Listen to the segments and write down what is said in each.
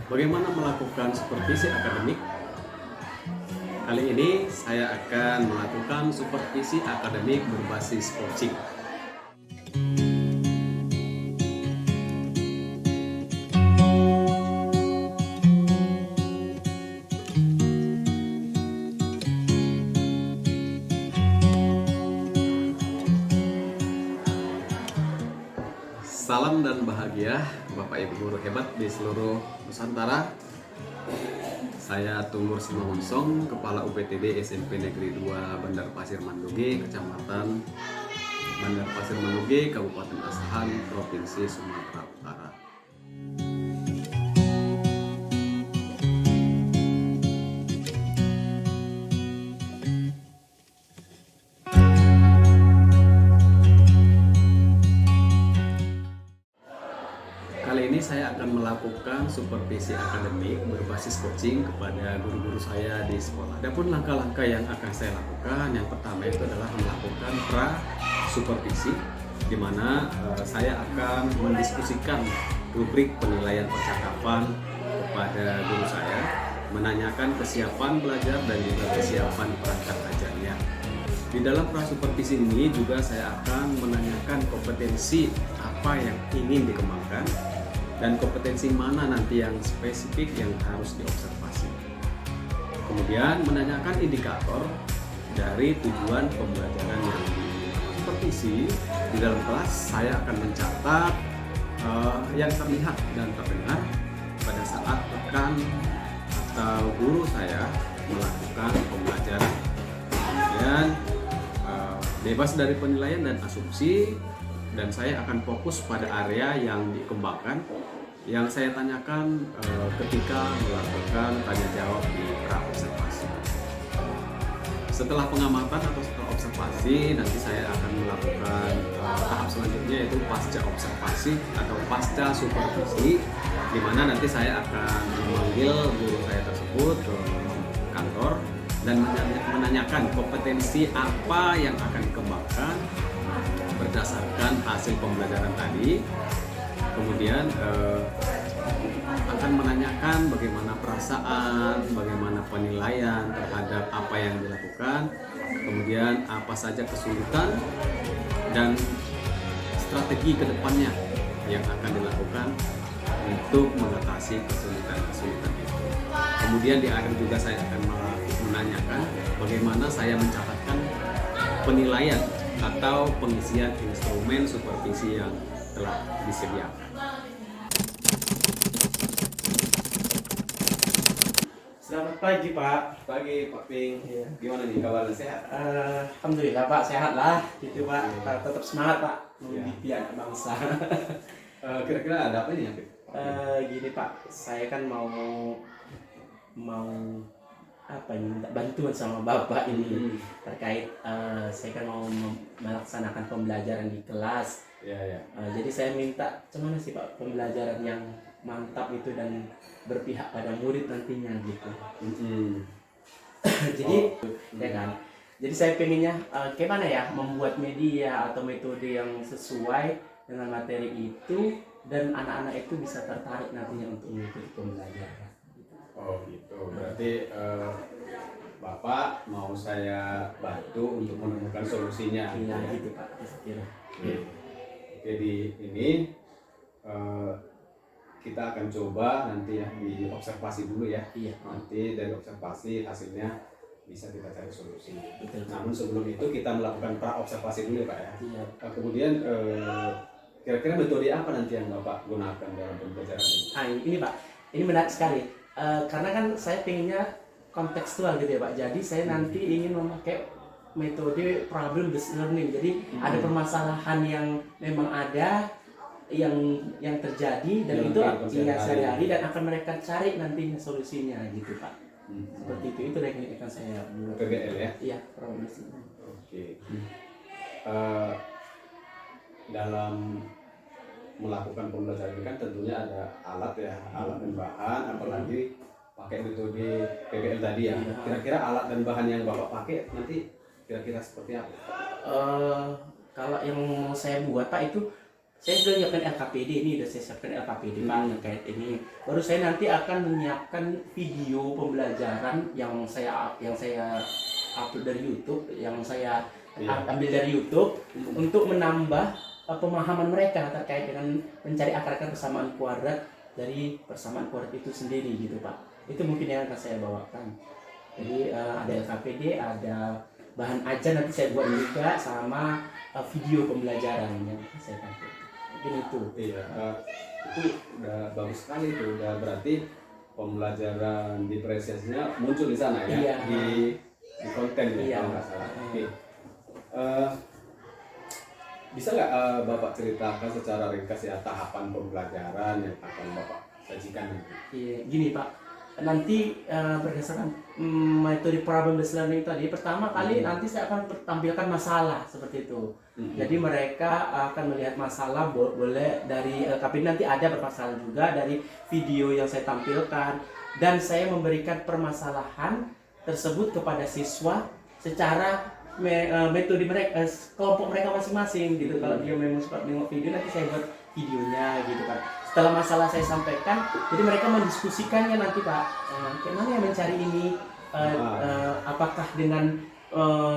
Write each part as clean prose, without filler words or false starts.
Bagaimana melakukan supervisi akademik? Kali ini saya akan melakukan supervisi akademik berbasis coaching. Salam dan bahagia Bapak Ibu guru hebat di seluruh Nusantara. Saya Tumur Simangunsong, Kepala UPTD SMP Negeri 2 Bandar Pasir Mandoge, Kecamatan Bandar Pasir Mandoge, Kabupaten Asahan, Provinsi Sumatera Utara. Kali ini saya akan melakukan supervisi akademik berbasis coaching kepada guru-guru saya di sekolah. Adapun langkah-langkah yang akan saya lakukan, yang pertama itu adalah melakukan pra-supervisi, di mana saya akan mendiskusikan rubrik penilaian percakapan kepada guru saya, menanyakan kesiapan belajar dan juga kesiapan perangkat ajarnya. Di dalam pra-supervisi ini juga saya akan menanyakan kompetensi apa yang ingin dikembangkan dan kompetensi mana nanti yang spesifik yang harus diobservasi. Kemudian menanyakan indikator dari tujuan pembelajaran yang disupervisi. Di dalam kelas saya akan mencatat yang terlihat dan terdengar pada saat rekan atau guru saya melakukan pembelajaran. Kemudian bebas dari penilaian dan asumsi, dan saya akan fokus pada area yang dikembangkan yang saya tanyakan ketika melakukan tanya jawab di pra-observasi. Setelah pengamatan atau setelah observasi, nanti saya akan melakukan tahap selanjutnya, yaitu pasca observasi atau pasca supervisi, di mana nanti saya akan memanggil guru saya tersebut ke kantor dan menanyakan kompetensi apa yang akan dikembangkan berdasarkan hasil pembelajaran tadi. Kemudian akan menanyakan bagaimana perasaan, bagaimana penilaian terhadap apa yang dilakukan, kemudian apa saja kesulitan dan strategi kedepannya yang akan dilakukan untuk mengatasi kesulitan-kesulitan itu. Kemudian di akhir juga saya akan menanyakan bagaimana saya mencatatkan penilaian atau pengisian instrumen supervisi yang telah disediakan. Selamat pagi Pak. Pagi Pak Ping, Iya. gimana nih kabarnya, sehat? Alhamdulillah Pak, sehat lah gitu Pak. Tetap semangat Pak Iya. mendidik anak bangsa. Kira-kira ada apa nih ya, Ping? Gini Pak, saya kan mau apa ini, minta bantuan sama Bapak ini terkait saya kan mau melaksanakan pembelajaran di kelas. Ya. Jadi saya minta cuman sih Pak pembelajaran yang mantap itu dan berpihak pada murid nantinya gitu. Jadi ya kan. Jadi saya pengennya gimana ya membuat media atau metode yang sesuai dengan materi itu dan anak-anak itu bisa tertarik nantinya untuk mengikuti pembelajaran. Oh gitu, berarti Bapak mau saya bantu untuk menemukan solusinya. Iya gitu Pak, saya kira. Jadi ini kita akan coba nanti ya di observasi dulu ya. Iya. Nanti dari observasi hasilnya bisa kita cari solusi. Betul. Namun sebelum itu kita melakukan pra-observasi dulu ya Pak ya. Iya. Kemudian kira-kira metode apa nanti yang Bapak gunakan dalam pembelajaran ini? Ini Pak, ini menarik sekali. Karena kan saya pengennya kontekstual gitu ya Pak. Jadi saya nanti ingin memakai metode problem based learning. Jadi ada permasalahan yang memang ada yang terjadi dan Yang itu terjadi sehari-hari dan akan mereka cari nantinya solusinya gitu Pak. Seperti itu yang akan saya buat. PBL ya? Iya, problem based learning. Oke. Dalam melakukan pembelajaran ini kan tentunya ada alat ya, alat dan bahan, apalagi pakai metode PBL tadi ya. Kira-kira alat dan bahan yang Bapak pakai nanti kira-kira seperti apa? Kalau yang mau saya buat Pak itu saya sudah menyiapkan LKPD ini, sudah saya siapkan LKPD Pak terkait ini. Baru saya nanti akan menyiapkan video pembelajaran yang saya upload dari YouTube, yang saya ambil dari YouTube untuk menambah pemahaman mereka terkait dengan mencari akar-akar persamaan kuadrat dari persamaan kuadrat itu sendiri gitu Pak. Itu mungkin yang akan saya bawakan. Jadi ada LKPD, ada bahan ajar nanti saya buat juga, sama video pembelajaran yang saya pakai. Mungkin itu. Iya, itu udah bagus sekali tuh. Udah berarti pembelajaran depresiasinya muncul di sana ya, Iya. di konten ya, Iya. kalau nggak salah. Oke. Bisa nggak Bapak ceritakan secara ringkas ya tahapan pembelajaran yang akan Bapak sajikan nanti? Iya, gini Pak. Nanti berdasarkan metode problem based learning tadi, pertama kali nanti saya akan tampilkan masalah seperti itu. Jadi mereka akan melihat masalah, boleh dari LKPD nanti ada bermasalah juga dari video yang saya tampilkan, dan saya memberikan permasalahan tersebut kepada siswa secara metode mereka, kelompok mereka masing-masing gitu. Kalau dia memang suka nengok video, nanti saya buat videonya gitu kan. Setelah masalah saya sampaikan, jadi mereka mendiskusikannya nanti Pak. Gimana ya mencari ini? Apakah dengan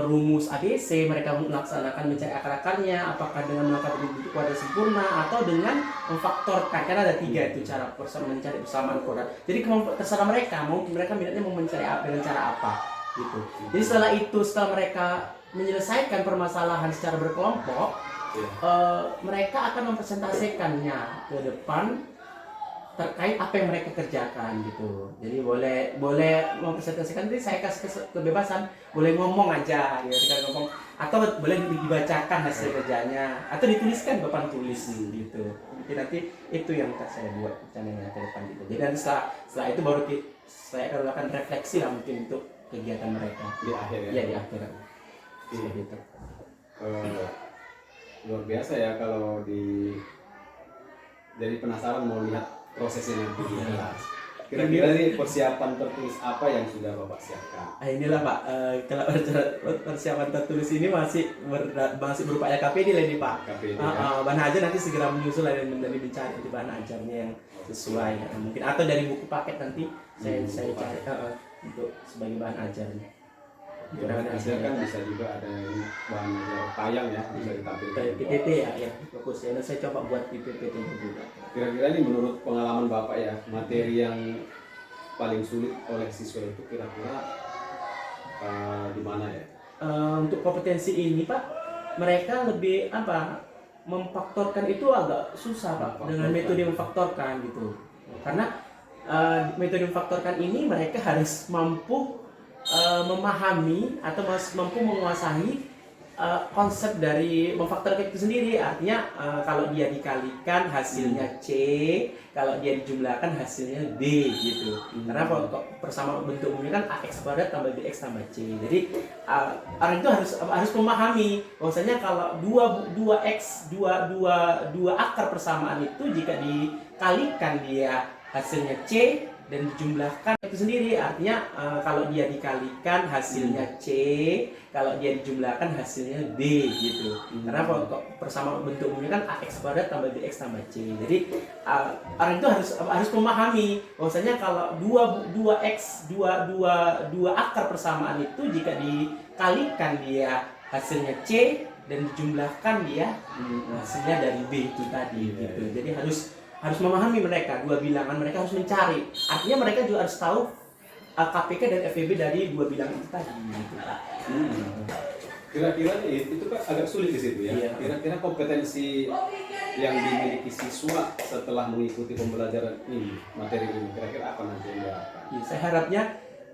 rumus ABC mereka melaksanakan mencari akar-akarnya? Apakah dengan melakukan bentuk kuadrat sempurna, atau dengan memfaktorkan? Karena ada 3 itu cara mencari persamaan kuadrat. Jadi terserah mereka, mereka minatnya mau mencari dengan cara apa gitu. Jadi setelah mereka menyelesaikan permasalahan secara berkelompok, mereka akan mempresentasikannya ke depan terkait apa yang mereka kerjakan gitu. Jadi boleh mempresentasikan, jadi saya kasih kebebasan, boleh ngomong aja ya, kita ngomong, atau boleh dibacakan hasil kerjanya, atau dituliskan papan tulis gitu. Jadi nanti itu yang akan saya buat rencananya ke depan gitu. Jadi nanti setelah itu baru saya akan melakukan refleksi lah mungkin untuk kegiatan mereka Di akhir ya? Iya, di akhir. Seperti itu. Luar biasa ya kalau jadi penasaran mau lihat prosesnya nanti di kelas. Kira-kira nih persiapan tertulis apa yang sudah Bapak siapkan? Inilah Pak, kalau persiapan tertulis ini masih berupa LKPD lah ini Pak. KPD Bahan ajar nanti segera menyusul dari mencari di bahan ajarnya yang sesuai, mungkin atau dari buku paket nanti saya cari untuk sebagai bahan ajarnya. Bahan ajar kan bisa juga ada yang bahan ajar tayang ya, bisa ditampilkan. PPT ya, fokus ya. Saya coba buat di PPT juga. Kira-kira ini menurut pengalaman Bapak ya, materi yang paling sulit oleh siswa itu kira-kira di mana ya? Untuk kompetensi ini Pak, mereka lebih memfaktorkan itu agak susah Pak, dengan metode memfaktorkan gitu. Karena metode memfaktorkan ini mereka harus mampu memahami atau mampu menguasai konsep dari memfaktorkan itu sendiri. Artinya kalau dia dikalikan hasilnya C, kalau dia dijumlahkan hasilnya D gitu. Karena persamaan bentuk umumnya kan AX kuadrat tambah BX tambah C. Jadi orang itu harus memahami bahwasanya kalau dua akar persamaan itu jika dikalikan dia hasilnya C dan dijumlahkan itu sendiri. Artinya kalau dia dikalikan hasilnya C, kalau dia dijumlahkan hasilnya D gitu. Karena persamaan bentuk umumnya kan AX kuadrat tambah BX tambah C. Jadi orang itu harus memahami bahwasanya kalau dua akar persamaan itu jika dikalikan dia hasilnya C dan dijumlahkan dia hasilnya dari B itu tadi gitu. Jadi harus memahami mereka dua bilangan, mereka harus mencari. Artinya mereka juga harus tahu KPK dan FEB dari dua bilangan itu tadi gitu Pak. Kira-kira itu kan agak sulit di situ ya. Iya. Kira-kira kompetensi yang dimiliki siswa setelah mengikuti pembelajaran ini, materi ini, kira-kira apa nanti yang diharapkan? Ya, saya harapnya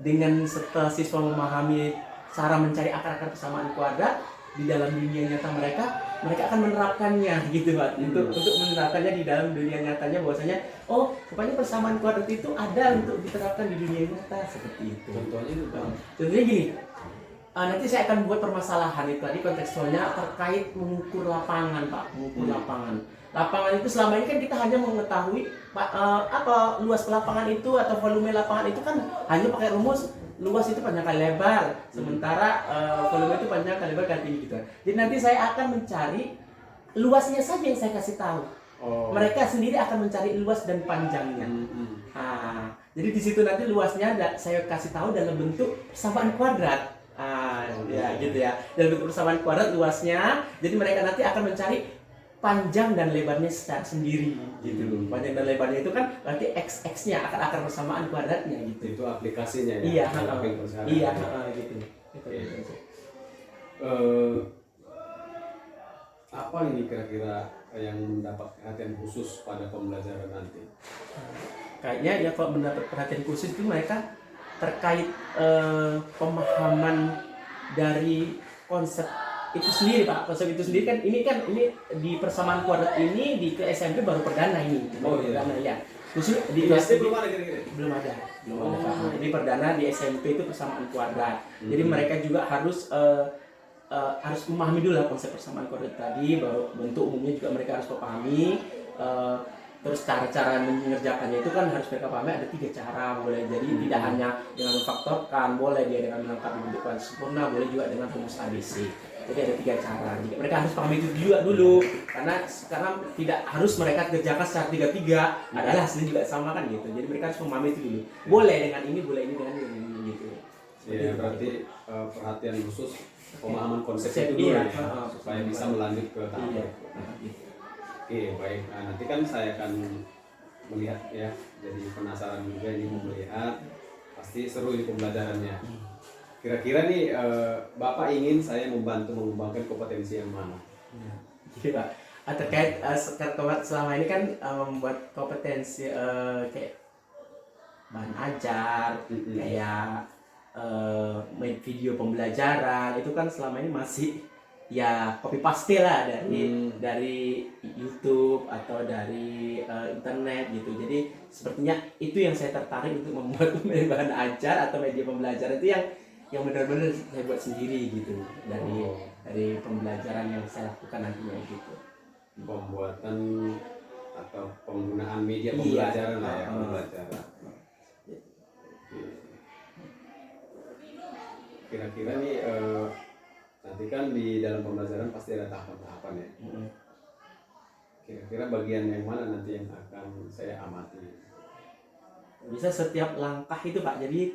dengan setelah siswa memahami cara mencari akar-akar persamaan kuadrat di dalam dunia nyata mereka akan menerapkannya gitu Pak. Untuk menerapkannya di dalam dunia nyatanya, bahwasanya rupanya persamaan kuadrat itu ada untuk diterapkan di dunia nyata seperti itu. Contohnya itu Pak. Contohnya gini, nanti saya akan buat permasalahan itu tadi kontekstualnya terkait mengukur lapangan Pak, lapangan. Lapangan itu selama ini kan kita hanya mengetahui apa luas lapangan itu atau volume lapangan itu kan hanya pakai rumus luas itu panjang kali lebar, sementara volume itu panjang kali lebar kali tinggi gitu. Jadi nanti saya akan mencari luasnya saja yang saya kasih tahu. Oh. Mereka sendiri akan mencari luas dan panjangnya. Jadi di situ nanti luasnya saya kasih tahu dalam bentuk persamaan kuadrat. Ya gitu ya. Dalam bentuk persamaan kuadrat luasnya. Jadi mereka nanti akan mencari panjang dan lebarnya secara sendiri gitu. Panjang dan lebarnya itu kan berarti x-nya akar persamaan kuadratnya gitu. Itu aplikasinya ya. Iya, iya, gitu. Apa ini kira-kira yang mendapat perhatian khusus pada pembelajaran nanti? Kayaknya ya kalau mendapat perhatian khusus itu mereka terkait pemahaman dari konsep itu sendiri Pak. Konsep itu sendiri kan ini di persamaan kuadrat ini di ke SMP baru perdana ini. Perdana ya. Khusus di SD belum ada kira-kira? Belum ada Pak. Ini perdana di SMP itu persamaan kuadrat. Jadi mereka juga harus memahami dulu lah konsep persamaan kuadrat tadi, bahwa bentuk umumnya juga mereka harus pahami. Terus cara-cara mengerjakannya itu kan harus mereka pahami, ada 3 cara. Boleh jadi tidak hanya dengan memfaktorkan, boleh dia dengan melengkapi bentuk kuadrat sempurna, boleh juga dengan rumus ABC. Jadi ada 3 cara. Jadi mereka harus pahami itu juga dulu, karena tidak harus mereka kerjakan secara 3-3, adalah hasilnya juga sama kan gitu. Jadi mereka harus memahami itu dulu. Boleh dengan ini, boleh ini dengan ini gitu. Iya, berarti perhatian khusus pemahaman konsep itu dulu ya, supaya bisa melanjut ke tahap berikutnya. Oke, baik. Nah, nanti kan saya akan melihat ya, jadi penasaran juga ini mau melihat, pasti seru ini pembelajarannya. Kira-kira nih Bapak ingin saya membantu mengembangkan kompetensi yang mana? Jadi Pak, terkait selama ini kan membuat kompetensi kayak bahan ajar, kayak video pembelajaran, itu kan selama ini masih ya copy paste lah dari YouTube atau dari internet gitu. Jadi sepertinya itu yang saya tertarik untuk membuat bahan ajar atau media pembelajaran itu yang benar-benar saya buat sendiri gitu, dari pembelajaran yang saya lakukan nantinya gitu. Pembuatan atau penggunaan media pembelajaran lah ya, pembelajaran. Kira-kira nih nanti kan di dalam pembelajaran pasti ada tahapan-tahapan ya. Kira-kira bagian yang mana nanti yang akan saya amati? Bisa setiap langkah itu Pak. Jadi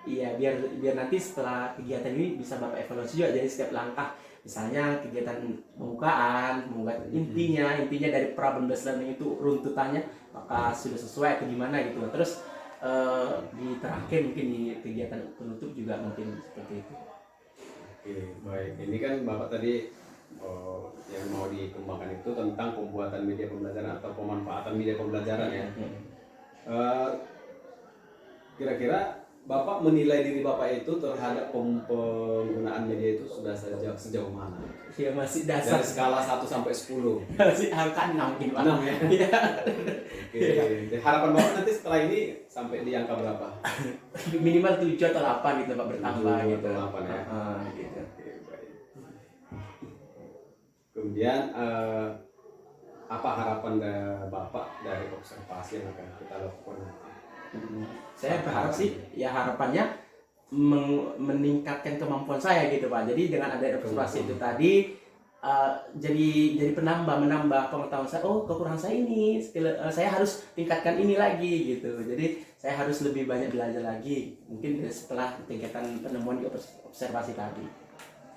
iya biar nanti setelah kegiatan ini bisa Bapak evaluasi juga. Jadi setiap langkah, misalnya kegiatan pembukaan intinya dari problem based learning itu runtutannya apakah sudah sesuai atau gimana gitu. Terus di terakhir mungkin di kegiatan penutup juga mungkin seperti itu. Oke, baik. Ini kan Bapak tadi yang mau dikembangkan itu tentang pembuatan media pembelajaran atau pemanfaatan media pembelajaran ya. Kira-kira Bapak menilai diri Bapak itu terhadap penggunaan media itu sudah sejauh mana? Ya masih dasar. Dari skala 1 sampai 10. Masih angka 6 gitu. 6 ya? Iya. Oke. Harapan Bapak nanti setelah ini sampai di angka berapa? Minimal 7 atau 8 gitu Pak, bertambah 7 gitu. atau 8 ya? Gitu. Oke, baik. Kemudian apa harapan Bapak dari observasi yang akan kita lakukan nanti? Saya berharap sih ya harapannya meningkatkan kemampuan saya gitu Pak. Jadi dengan ada observasi itu tadi jadi menambah pengetahuan saya. Oh, kekurangan saya ini, skill saya harus tingkatkan ini lagi gitu. Jadi saya harus lebih banyak belajar lagi mungkin setelah kegiatan penemuan di observasi tadi.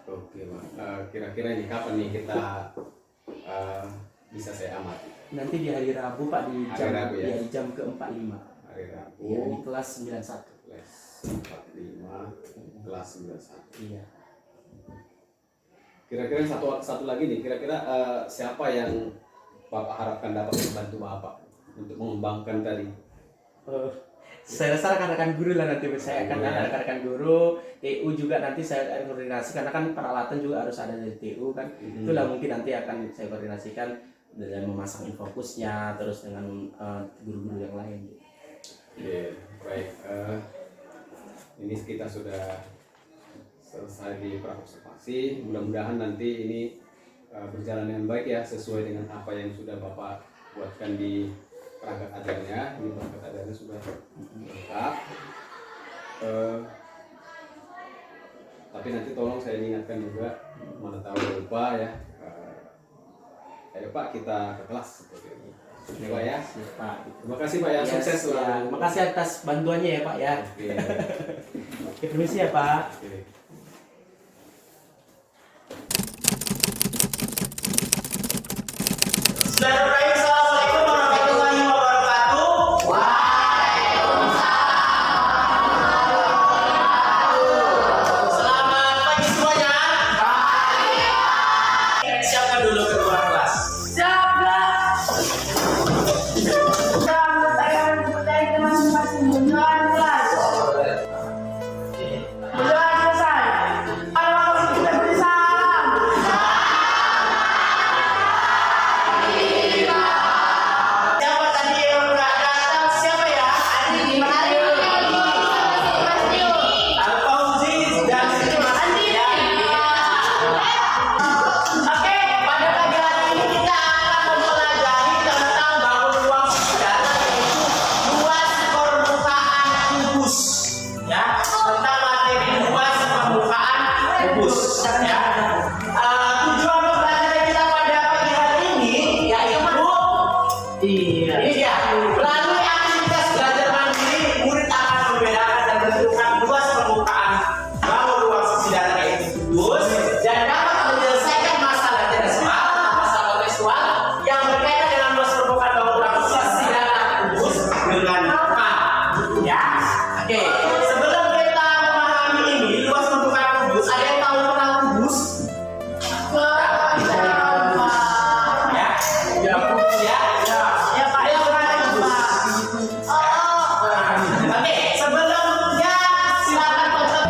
Oke Pak, kira-kira ini kapan nih kita bisa saya amati? Nanti di hari Rabu Pak, di jam Rabu, ya? di jam ke-45. Hari Rabu. Iya, di kelas 91. Kelas 45, kelas 91. Iya. Kira-kira satu lagi nih, kira-kira siapa yang Bapak harapkan dapat membantu Bapak untuk mengembangkan tadi? Saya rasa rekan-rekan guru lah nanti. Saya akan rekan-rekan guru, TU juga nanti saya akan koordinasi, karena kan peralatan juga harus ada dari TU kan. Itulah mungkin nanti akan saya koordinasikan dengan memasang infokusnya, terus dengan guru-guru yang lain. Oke, baik. Ini kita sudah selesai di praobservasi. Mudah-mudahan nanti ini berjalan dengan baik ya, sesuai dengan apa yang sudah Bapak buatkan di perangkat ajarnya. Ini perangkat ajarnya sudah lengkap. Tapi nanti tolong saya ingatkan juga, mana tahu lupa ya, Oke Pak, kita ke kelas seperti itu. Ya Pak ya. Siap, Pak. Terima kasih Pak ya, sukses Ya, selalu. makasih atas bantuannya ya Pak ya. Oke. Oke, permisi ya Pak. Oke. Assalamualaikum warahmatullahi wabarakatuh. Selamat pagi semuanya. Siapa dulu ketua kelas? Siapa tadi yang nggak datang? Siapa ya? Al-Fauzi dan Andi. Oke, pada pagi hari ini kita akan mempelajari tentang bangun ruang senjata, yaitu luas permukaan kubus. Ya, tentang materi luas permukaan kubus. Ya. Tujuan pembelajaran kita pada pagi hari ini yaitu iya, melalui aktivitas belajar mandiri, murid akan membedakan dan menentukan luas permukaan bangun ruang senjata yaitu kubus dan dapat menyelesaikan masalah tekstual atau masalah tekstual yang berkaitan dengan luas permukaan bangun ruang senjata kubus dengan apa? Ya, oke. Sebelum kita memahami ini luas permukaan kubus, ada yang tahu tentang kubus? Ya, ya Pak, yang mana kubus? Oke, sebelumnya silakan tonton.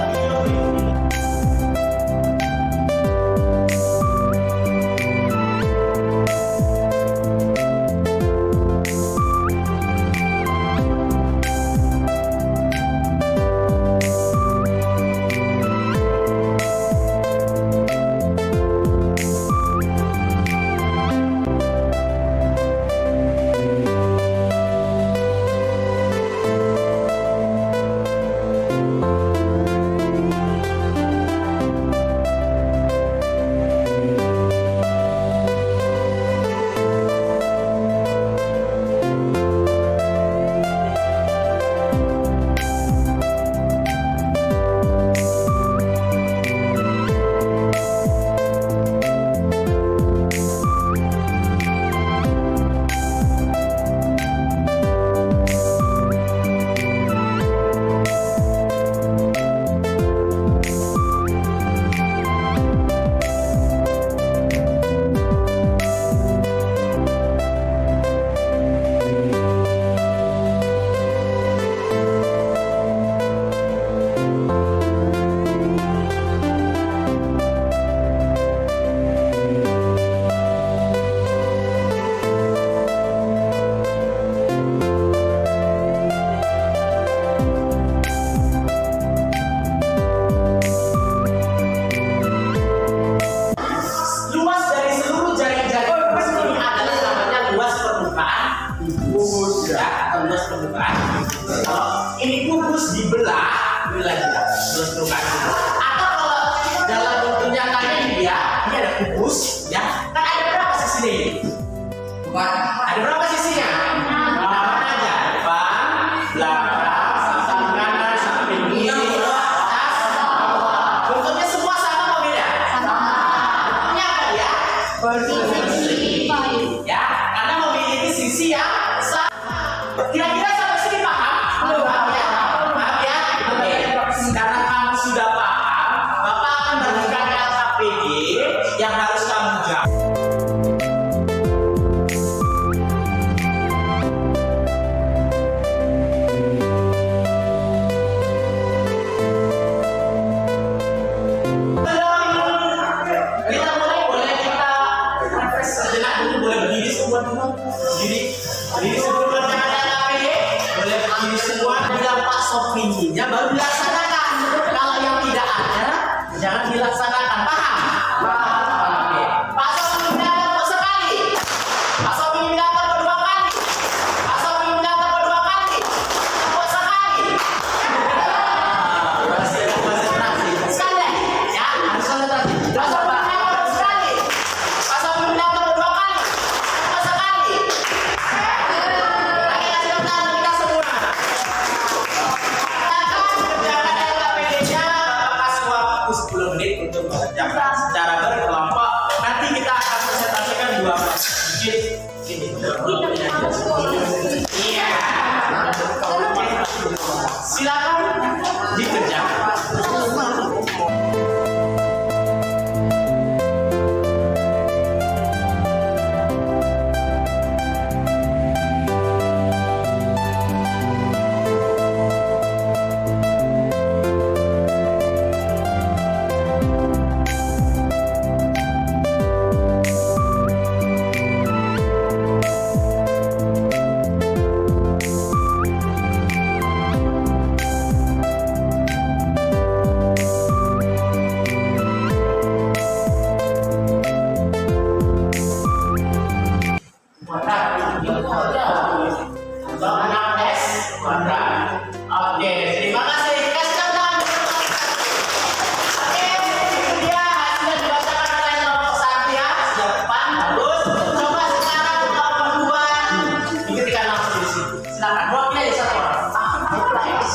Luas dari seluruh jari-jari kubus ini adalah namanya luas permukaan kubus, ya, atau luas permukaan. Kalau ini kubus dibelah, juga luas permukaan kubus. Atau kalau dalam bentuk nyatanya ini ada kubus, ya, kan ada berapa sisi ini? Ada berapa sisinya? Mana aja? Depan, belakang, samping kanan, samping kiri, atas, bawah. Bentuknya semua sama apa beda? Bentuknya apa ya? Ya, karena memiliki sisi yang sama. Kira-kira sampai sini paham? Paham ya? Paham ya? Oke. Sekarang kamu sudah paham, Bapak akan memberikan LKPD yang harus kamu jawab. Kita mulai, boleh kita refresh sejenak dulu, boleh berdiri semua dulu. Berdiri sebelum menanyakan LKPD, boleh berdiri semua. Bilang Pak Sofinya baru dilaksanakan. Kalau yang tidak ada, jangan dilaksanakan. Paham? Oke. Pak Sofi minta tepuk sekali. Pak Sofi minta tepuk dua kali. Pak Sofi minta tepuk dua kali. Tepuk sekali. Masih ada konsentrasi. Sekali, ya, harus konsentrasi. Pak Sofi minta tepuk sekali. Pak Sofi minta tepuk dua kali.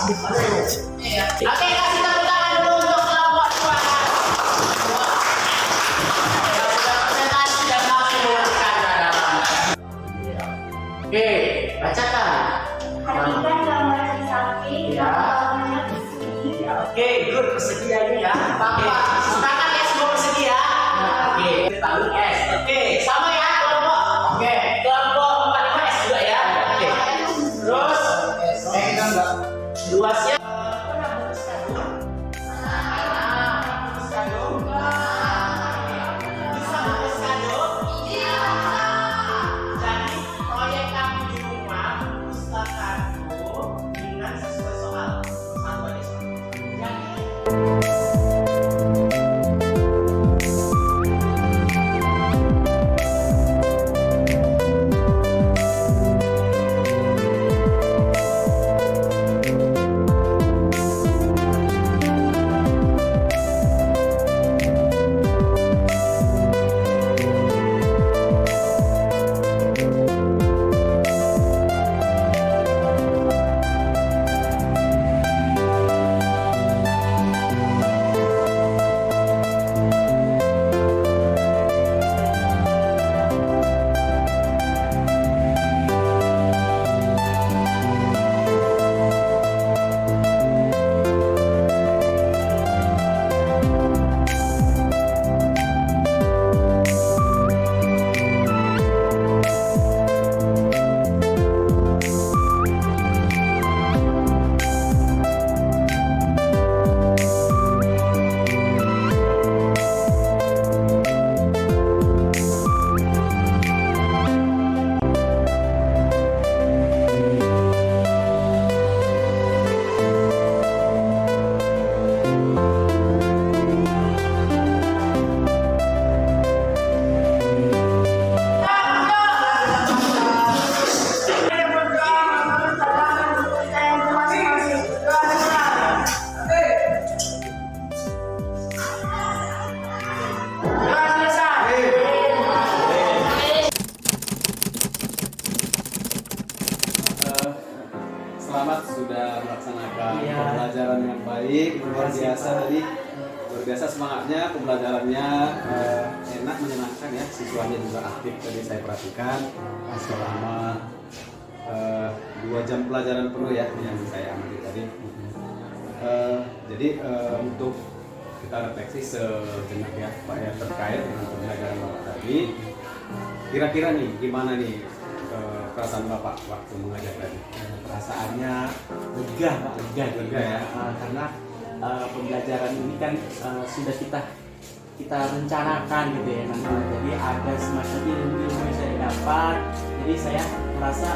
Iya. Oke, kasih tepuk tangan dulu untuk kelompok dua. Sudah presentasi dan langsung mengerjakan hadapan. Oke, bacakan. Perhatikan gambar si sapi, Ya. gambarnya di sini. Ya, oke, good, persegi ini ya. Oke, sepakat ya semua persegi ya. Oke, lalu S. Oke, sama ya kelompok. Oke, kelompok 45 S juga ya. Oke. Terus, kita enggak luasnya. Bisa bungkus kado? Iya. Jadi proyek kami di rumah bungkuslah kado dengan sesuai soal satu aja soal. Jadi Selamat sudah melaksanakan Iya. pembelajaran yang baik, luar biasa tadi, luar biasa semangatnya pembelajarannya, enak menyenangkan ya, siswanya juga aktif tadi saya perhatikan selama 2 jam pelajaran penuh ya yang saya amati tadi. Jadi untuk kita refleksi sejenak ya Pak ya terkait dengan pembelajaran Bapak tadi, kira-kira nih gimana nih perasaan Bapak waktu mengajar tadi? Perasaannya lega Pak, lega gitu. Lega ya? Karena pembelajaran ini kan sudah kita rencanakan gitu ya nanti. Jadi ada semacam ilmu yang saya dapat. Jadi saya merasa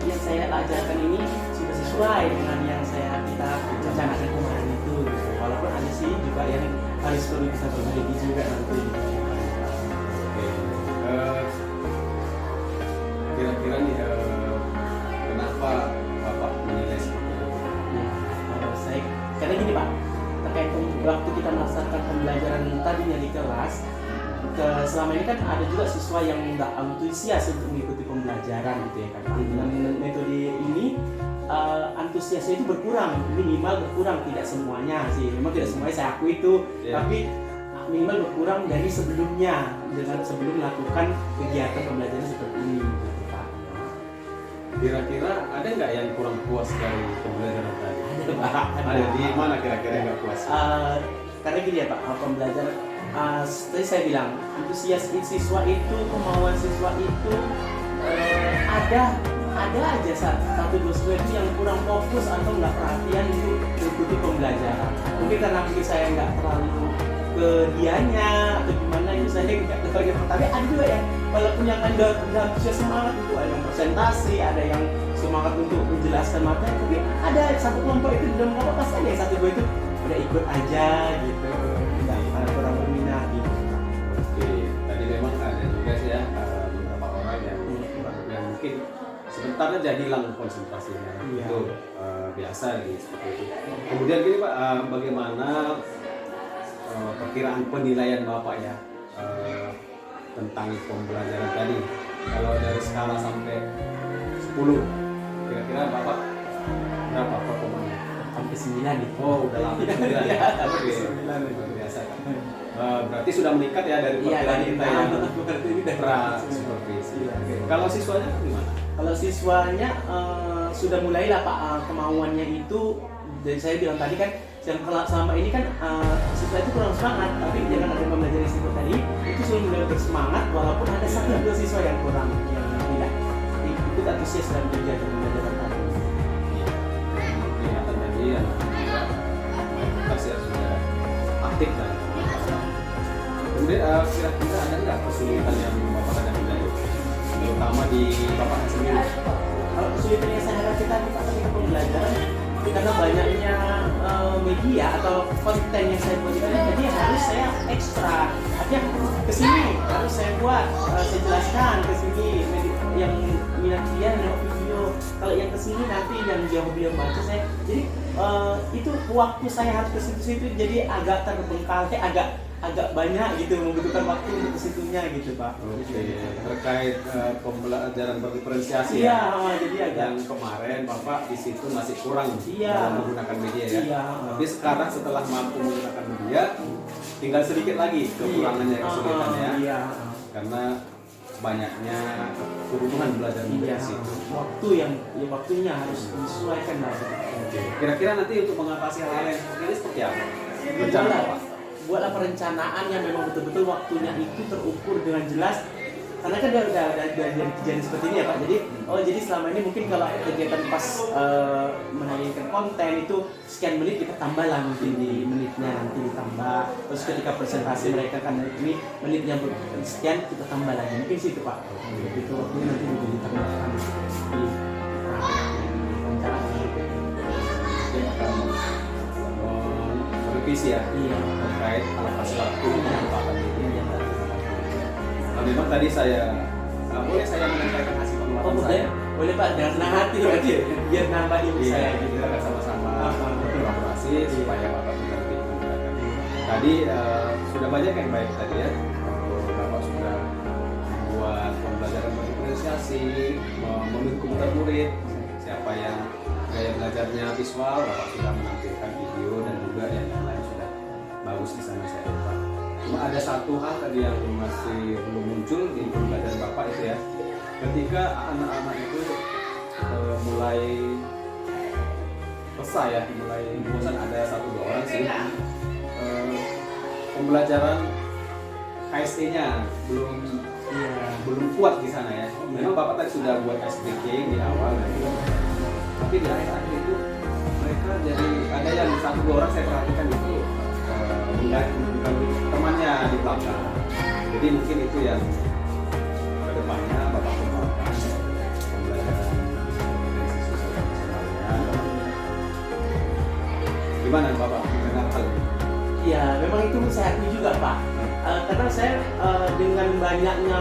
yang saya ajarkan ini sudah sesuai dengan yang kita rencanakan kemarin itu. Gitu. Walaupun ada sih juga yang harus perlu kita perbaiki juga nanti. Oke. Kira-kira nih kenapa Bapak menilai seperti itu? Ya, kalau saya karena gini Pak, terkait waktu kita melaksanakan pembelajaran tadinya di kelas, selama ini kan ada juga siswa yang nggak antusias untuk mengikuti pembelajaran gitu ya kan. Dengan metode ini antusiasnya itu berkurang, minimal berkurang, tidak semuanya sih, memang tidak semuanya saya akui itu, Yeah. tapi minimal berkurang dari sebelumnya dengan sebelum melakukan kegiatan pembelajaran seperti ini. Gitu, Pak. Kira-kira ada nggak yang kurang puas dari pembelajaran tadi? Ada Pak, Ada di mana kira-kira yang nggak puas? Karena gini ya Pak, pembelajar tadi saya bilang antusias siswa itu, kemauan siswa itu ada aja satu dua siswa itu yang kurang fokus atau nggak perhatian untuk mengikuti pembelajaran. Mungkin karena mungkin saya nggak terlalu ke dianya atau gimana itu saya nggak terlalu, tapi ada juga yang walaupun yang ada antusias semangat itu, ada yang presentasi, ada yang semangat untuk menjelaskan materi, tapi ada satu kelompok itu di dalam kelompok pasti ada yang satu dua itu udah ikut aja gitu, nggak kurang berminat gitu. Oke, tadi memang ada juga sih ya beberapa orang yang mungkin sebentar aja hilang konsentrasinya. Iya. Itu biasa nih seperti itu. Kemudian gini Pak, bagaimana perkiraan penilaian Bapak ya tentang pembelajaran tadi? Kalau dari skala sampai 10, kira-kira Bapak berapa performa ke-9 gitu. Oh, udah lama juga ya. Iya, Oke, ke-9 itu. luar biasa kan. Berarti sudah meningkat ya dari Iya, perkiraan dari kita yang berarti ini udah pra supervisi. Iya. Oke. Kalau siswanya gimana? Kalau siswanya sudah mulai lah Pak kemauannya itu. Dan saya bilang tadi kan kalau selama ini kan siswa itu kurang semangat, tapi dengan ada pembelajaran siswa tadi itu sudah mulai bersemangat walaupun ada satu dua siswa yang kurang yang tidak ikut antusias dalam kegiatan pembelajaran tadi. Kelihatan tadi ya, mayoritas ya sudah aktif dan kemudian kira-kira ada nggak kesulitan yang Bapak hadapi dari terutama di Bapak sendiri? Kalau kesulitan yang saya hadapi tadi Pak ketika pembelajaran karena banyaknya media atau konten yang saya buat itu jadi harus saya ekstra artinya kesini harus saya buat saya jelaskan kesini yang minat dia nengok video kalau yang kesini nanti yang dia hobi yang baca saya jadi itu waktu saya harus ke situ-situ jadi agak terbengkalai agak banyak gitu membutuhkan waktu untuk kesitunya gitu Pak. Oke, terkait pembelajaran berdiferensiasi Iya, ya. jadi agak Yang kemarin Bapak di situ masih kurang Iya. dalam menggunakan media ya. Iya. Tapi sekarang setelah mampu menggunakan media, tinggal sedikit lagi kekurangannya kesulitannya. Iya. Karena banyaknya kebutuhan belajar Iya. di situ. Waktunya harus disesuaikan lah. Oke. Kira-kira nanti untuk mengatasi hal-hal yang seperti ini seperti apa? Rencana Buatlah, Pak? buatlah perencanaan yang memang betul-betul waktunya itu terukur dengan jelas. Karena kan udah jadi kejadian seperti ini ya Pak. Jadi selama ini mungkin kalau kegiatan pas menayangkan konten itu sekian menit kita tambah lah mungkin di menitnya nanti ditambah. Terus ketika presentasi mereka kan ini menitnya sekian kita tambah lagi. Mungkin sih itu Pak. Itu waktunya nanti juga ditambahkan di perencanaan. Dia akan merevisi ya. Iya. Terkait alokasi waktu penempatan media. Nah, memang tadi boleh saya menyampaikan hasil pengamatan Oh saya. boleh Pak, dengan senang hati berarti biar nambah ilmu Iya, saya gitu. kita akan sama-sama berkolaborasi supaya Bapak bisa lebih menggunakan. Tadi sudah banyak yang baik tadi ya. Bapak sudah membuat pembelajaran berdiferensiasi, memilih murid, siapa yang gaya belajarnya visual, Bapak sudah menampilkan video dan juga yang lain sudah bagus di sana saya lihat. Cuma ada satu hal tadi yang masih belum muncul di pembelajaran Bapak itu ya. Ketika anak-anak itu mulai resah ya, mulai bosan ada satu dua orang sih. Pembelajaran KST-nya belum kuat di sana ya. Memang Bapak tadi sudah buat SPK di awal gitu. Tapi di akhir-akhir itu mereka jadi ada yang satu dua orang saya perhatikan itu mengganggu temannya di belakang. Jadi mungkin itu yang kedepannya Bapak kembangkan pembelajaran dari sisi sosialnya. Gimana Bapak mendengar hal ini? Iya, memang itu saya akui juga Pak. Karena saya dengan banyaknya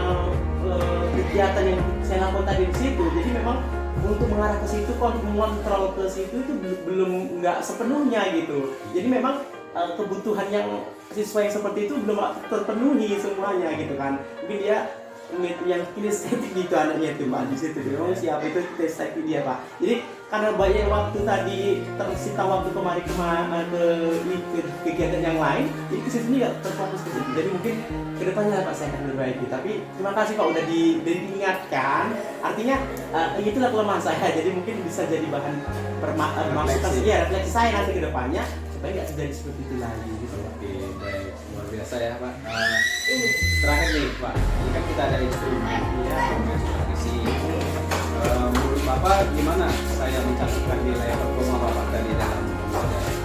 kegiatan yang saya lakukan tadi di situ, jadi memang untuk mengarah ke situ, mengontrol ke situ itu belum nggak sepenuhnya gitu. Jadi memang kebutuhan yang siswa yang seperti itu belum terpenuhi semuanya gitu kan. Mungkin dia yang kinestetik gitu anaknya itu Pak di situ. Memang siapa itu kinestetik dia Pak. Jadi karena banyak waktu tadi tersita waktu kemarin ke kegiatan yang lain, jadi ke situ nggak terfokus ke situ. Jadi mungkin kedepannya Pak saya akan perbaiki. Tapi terima kasih Pak udah diingatkan. Artinya itulah kelemahan saya. Jadi mungkin bisa jadi bahan masukan refleksi saya nanti kedepannya supaya nggak terjadi seperti itu lagi. Gitu. Oke, baik, luar biasa ya Pak. Terakhir nih Pak, ini kan kita ada instrumen ya, supervisi. Menurut Bapak gimana saya mencatatkan nilai performa Bapak tadi dalam pembelajaran?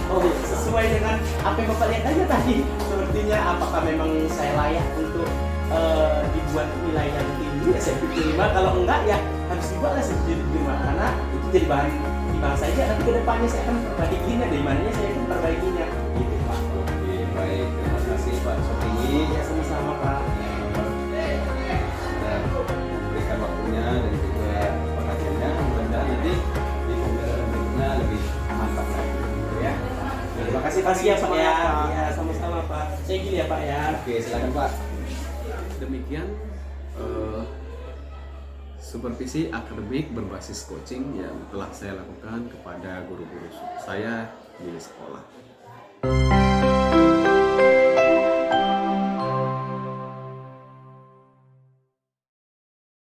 Oh, sesuai dengan apa yang Bapak lihat aja tadi. Sepertinya apakah memang saya layak untuk dibuat nilai yang tinggi ya saya terima. Kalau enggak ya harus dibuatlah saya terima karena itu jadi bahan timbang saja. Nanti kedepannya saya akan perbaikinya, dari mananya saya akan perbaikinya. Gitu Pak. Oke, baik, terima kasih Pak Sopini. Ya sama-sama Pak. Sudah memberikan waktunya dan juga perhatiannya. Mudah-mudahan nanti di pembelajaran berikutnya lebih mantap lagi, gitu ya. Terima kasih Pak. Ya Pak ya. Ya sama-sama Pak. Saya gini ya Pak ya. Oke, silakan Pak. Demikian supervisi akademik berbasis coaching yang telah saya lakukan kepada guru-guru saya di sekolah.